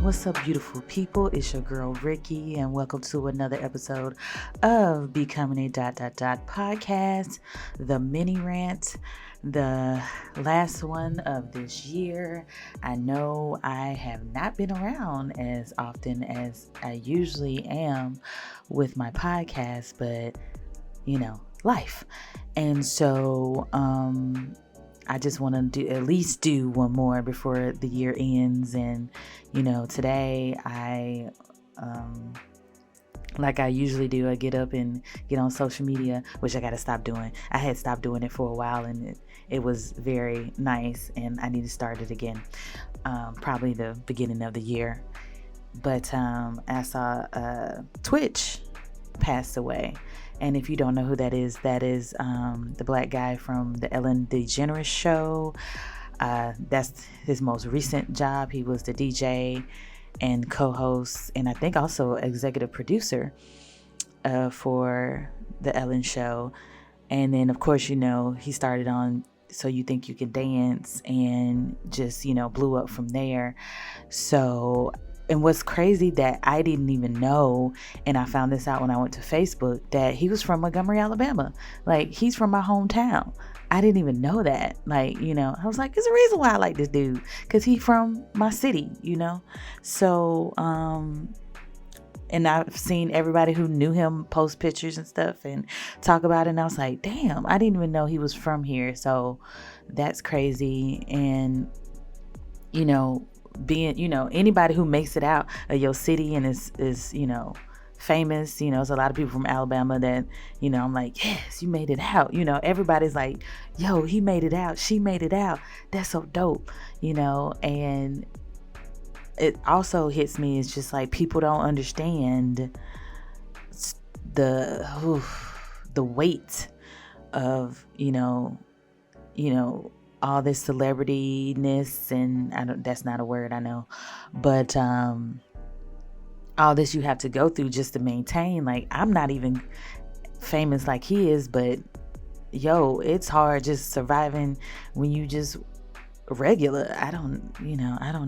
What's up, beautiful people? It's your girl Ricki, and welcome to another episode of Becoming a podcast, the mini rant, the last one of this year. I know I have not been around as often as I usually am with my podcast, but life. And so, I just want to at least do one more before the year ends. And, today like I usually do, I get up and get on social media, which I got to stop doing. I had stopped doing it for a while, and it was very nice, and I need to start it again, probably the beginning of the year. But I saw Twitch passed away. And if you don't know who that is the black guy from the Ellen DeGeneres show. That's his most recent job. He was the DJ and co-host, and I think also executive producer for the Ellen show. And then, of course, he started on So You Think You Can Dance, and just, blew up from there. So, and what's crazy that I didn't even know, and I found this out when I went to Facebook, that he was from Montgomery, Alabama. Like, he's from my hometown. I didn't even know that. Like, I was like, there's a reason why I like this dude, because he's from my city, So, and I've seen everybody who knew him post pictures and stuff and talk about it, and I was like, damn, I didn't even know he was from here. So that's crazy. And, being, anybody who makes it out of your city and is famous, there's a lot of people from Alabama that, I'm like, yes, you made it out. Everybody's like, yo, he made it out. She made it out. That's so dope, and it also hits me. It's just like, people don't understand the weight of, all this celebrityness, and that's not a word, I know, but all this you have to go through just to maintain. Like, I'm not even famous like he is, but yo, it's hard just surviving when you just regular. I don't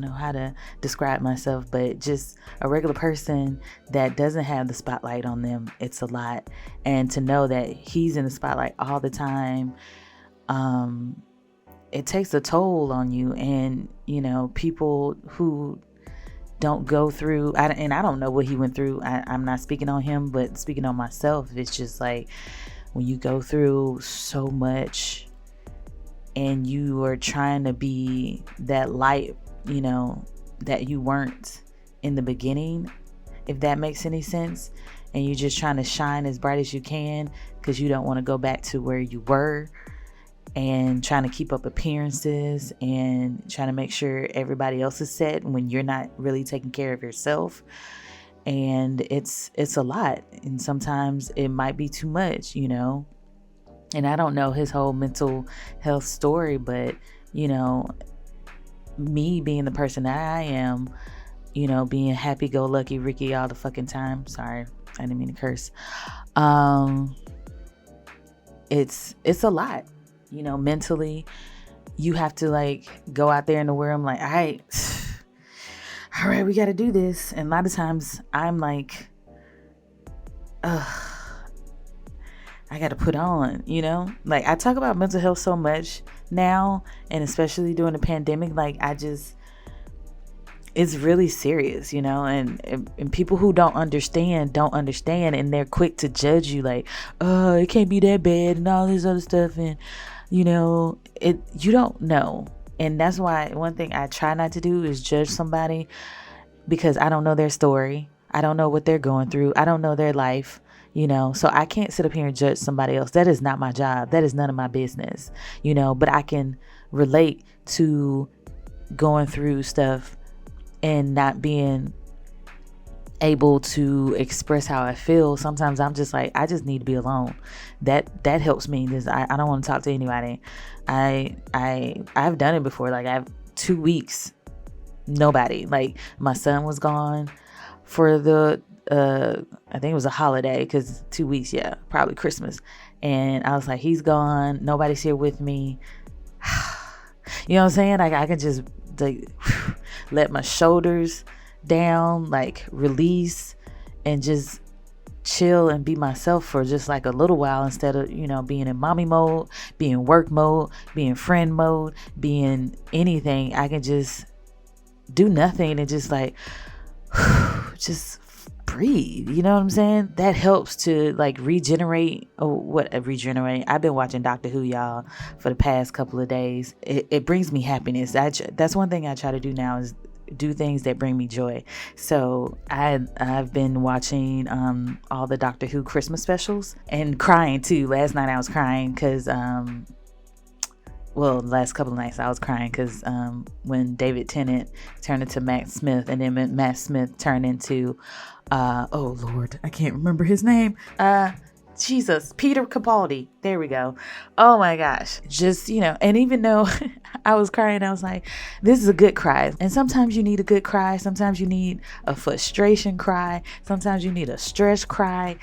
know how to describe myself, but just a regular person that doesn't have the spotlight on them. It's a lot. And to know that he's in the spotlight all the time, it takes a toll on you. And, people who don't go through, and I don't know what he went through. I'm not speaking on him, but speaking on myself, it's just like, when you go through so much and you are trying to be that light, that you weren't in the beginning, if that makes any sense, and you're just trying to shine as bright as you can because you don't want to go back to where you were, and trying to keep up appearances and trying to make sure everybody else is set when you're not really taking care of yourself. And it's a lot, and sometimes it might be too much, and I don't know his whole mental health story, but me being the person that I am, being happy-go-lucky Ricki all the fucking time. Sorry, I didn't mean to curse. It's a lot. Mentally, you have to like go out there in the world. I'm like, all right, we got to do this. And a lot of times I'm like, I got to put on, like, I talk about mental health so much now, and especially during the pandemic, like, it's really serious, and people who don't understand, and they're quick to judge you, like, oh, it can't be that bad and all this other stuff. And, you don't know. And that's why one thing I try not to do is judge somebody, because I don't know their story. I don't know what they're going through. I don't know their life, so I can't sit up here and judge somebody else. That is not my job. That is none of my business, but I can relate to going through stuff and not being able to express how I feel. Sometimes I'm just like, I just need to be alone. That helps me. I don't want to talk to anybody. I've done it before. Like, I have 2 weeks, nobody. Like, my son was gone for the I think it was a holiday, because 2 weeks, yeah, probably Christmas. And I was like, he's gone. Nobody's here with me. You know what I'm saying? Like, I can just like let my shoulders down, like release, and just chill and be myself for just like a little while, instead of, being in mommy mode, being work mode, being friend mode, being anything. I can just do nothing and just like just breathe. You know what I'm saying? That helps to like regenerate. Regenerate? I've been watching Doctor Who, y'all, for the past couple of days. It brings me happiness. That's one thing I try to do now, is do things that bring me joy. So I've been watching all the Doctor Who Christmas specials, and crying too. Last night I was crying because the last couple of nights I was crying because when David Tennant turned into Matt Smith, and then when Matt Smith turned into oh Lord, I can't remember his name. Jesus, Peter Capaldi. There we go. Oh my gosh. Just, and even though I was crying, I was like, this is a good cry. And sometimes you need a good cry. Sometimes you need a frustration cry. Sometimes you need a stress cry.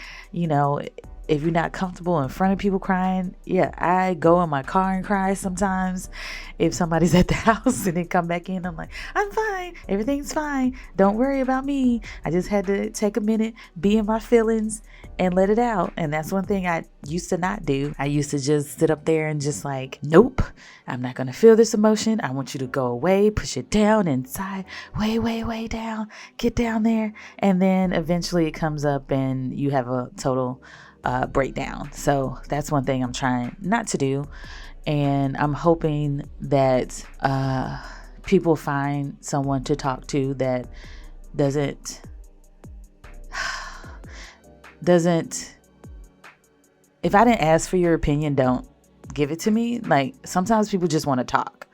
If you're not comfortable in front of people crying, yeah, I go in my car and cry sometimes. If somebody's at the house and then come back in, I'm like, I'm fine. Everything's fine. Don't worry about me. I just had to take a minute, be in my feelings, and let it out. And that's one thing I used to not do. I used to just sit up there and just like, nope, I'm not going to feel this emotion. I want you to go away, push it down inside, way down, get down there. And then eventually it comes up and you have a total breakdown. So that's one thing I'm trying not to do. And I'm hoping that people find someone to talk to that doesn't if I didn't ask for your opinion, don't give it to me. Like, sometimes people just want to talk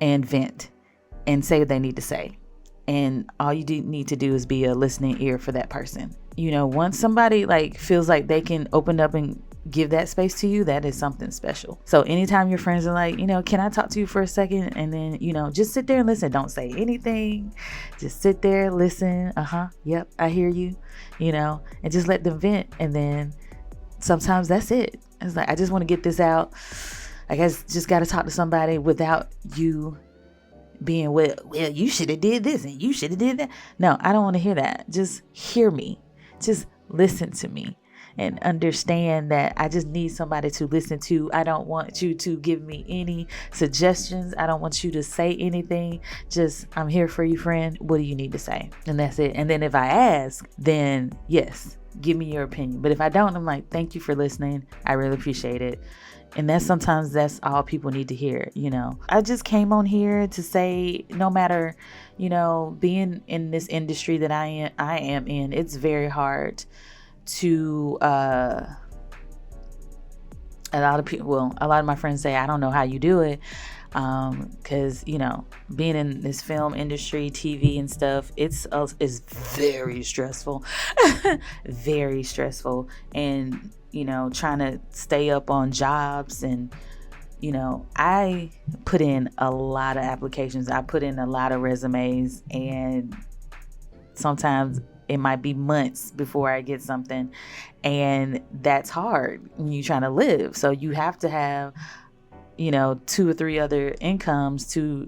and vent and say what they need to say. And all you need to do is be a listening ear for that person. Once somebody like feels like they can open up and give that space to you, that is something special. So anytime your friends are like, can I talk to you for a second? And then, just sit there and listen. Don't say anything. Just sit there, listen. Yep, I hear you, and just let them vent. And then sometimes that's it. It's like, I just want to get this out. I guess just got to talk to somebody without you being, well, you should have did this and you should have did that. No, I don't want to hear that. Just hear me. Just listen to me and understand that I just need somebody to listen to. I don't want you to give me any suggestions. I don't want you to say anything. Just, I'm here for you, friend. What do you need to say? And that's it. And then if I ask, then yes, give me your opinion. But if I don't, I'm like, thank you for listening. I really appreciate it. And sometimes that's all people need to hear. I just came on here to say, no matter, being in this industry that I am in, it's very hard to, a lot of my friends say, I don't know how you do it. Cause being in this film industry, TV and stuff, it's very stressful, very stressful. And, trying to stay up on jobs, and, I put in a lot of applications. I put in a lot of resumes, and sometimes it might be months before I get something. And that's hard when you're trying to live. So you have to have, 2 or 3 other incomes to,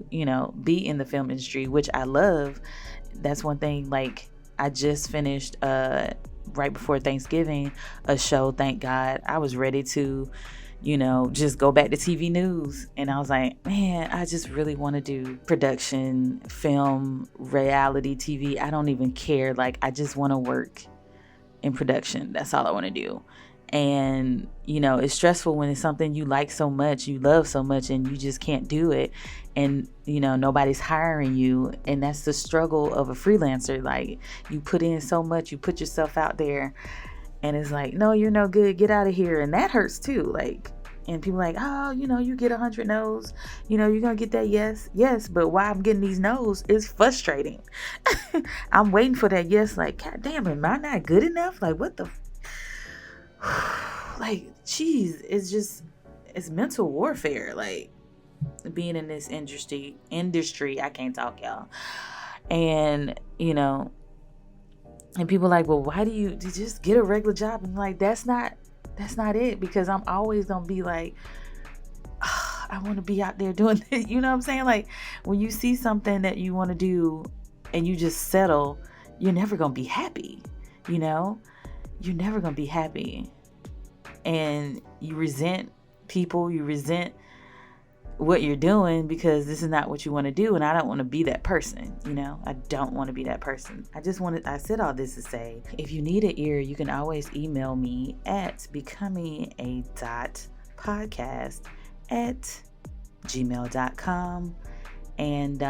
be in the film industry, which I love. That's one thing. Like, I just finished, right before Thanksgiving, a show. Thank God. I was ready to, just go back to TV news. And I was like, man, I just really want to do production, film, reality TV. I don't even care. Like, I just want to work in production. That's all I want to do. And, it's stressful when it's something you like so much, you love so much, and you just can't do it. And, nobody's hiring you. And that's the struggle of a freelancer. Like, you put in so much, you put yourself out there, and it's like, no, you're no good. Get out of here. And that hurts too. Like, and people are like, oh, you get 100 no's, you're going to get that yes. But why I'm getting these no's is frustrating. I'm waiting for that yes. Like, God damn, am I not good enough? Like, what the like, geez, it's mental warfare. Like, being in this industry, I can't talk, y'all. And, and people like, well, why do you just get a regular job? And like, that's not it, because I'm always going to be like, I want to be out there doing this. You know what I'm saying? Like, when you see something that you want to do, and you just settle, you're never going to be happy. You know, you're never going to be happy. And you resent people, you resent what you're doing because this is not what you want to do. And I don't want to be that person. I don't want to be that person. I said all this to say, if you need an ear, you can always email me at becomingA.podcast@gmail.com. And,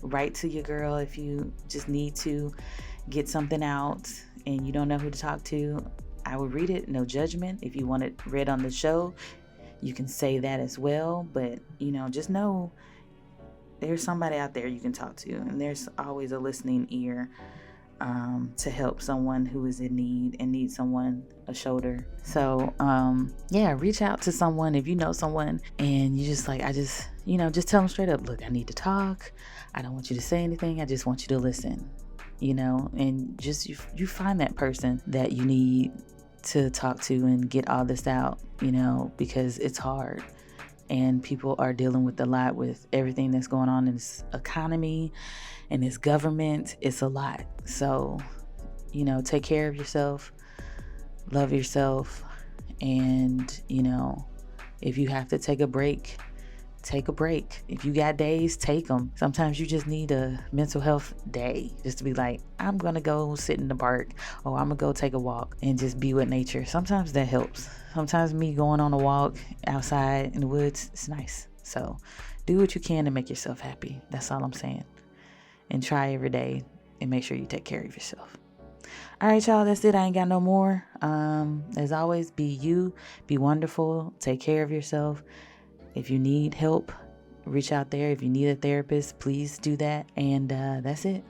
write to your girl if you just need to get something out and you don't know who to talk to. I will read it, no judgment. If you want it read on the show, you can say that as well. But, just know there's somebody out there you can talk to, and there's always a listening ear to help someone who is in need and needs a shoulder. So, reach out to someone if you know someone and you just just tell them straight up, look, I need to talk. I don't want you to say anything. I just want you to listen, and just you find that person that you need to talk to and get all this out, because it's hard and people are dealing with a lot with everything that's going on in this economy and this government. It's a lot. So, take care of yourself, love yourself, and, if you have to take a break, take a break. If you got days, take them. Sometimes you just need a mental health day just to be like, I'm going to go sit in the park, or I'm going to go take a walk and just be with nature. Sometimes that helps. Sometimes me going on a walk outside in the woods, it's nice. So do what you can to make yourself happy. That's all I'm saying. And try every day and make sure you take care of yourself. All right, y'all, that's it. I ain't got no more. As always, be you, be wonderful, take care of yourself. If you need help, reach out there. If you need a therapist, please do that. And that's it.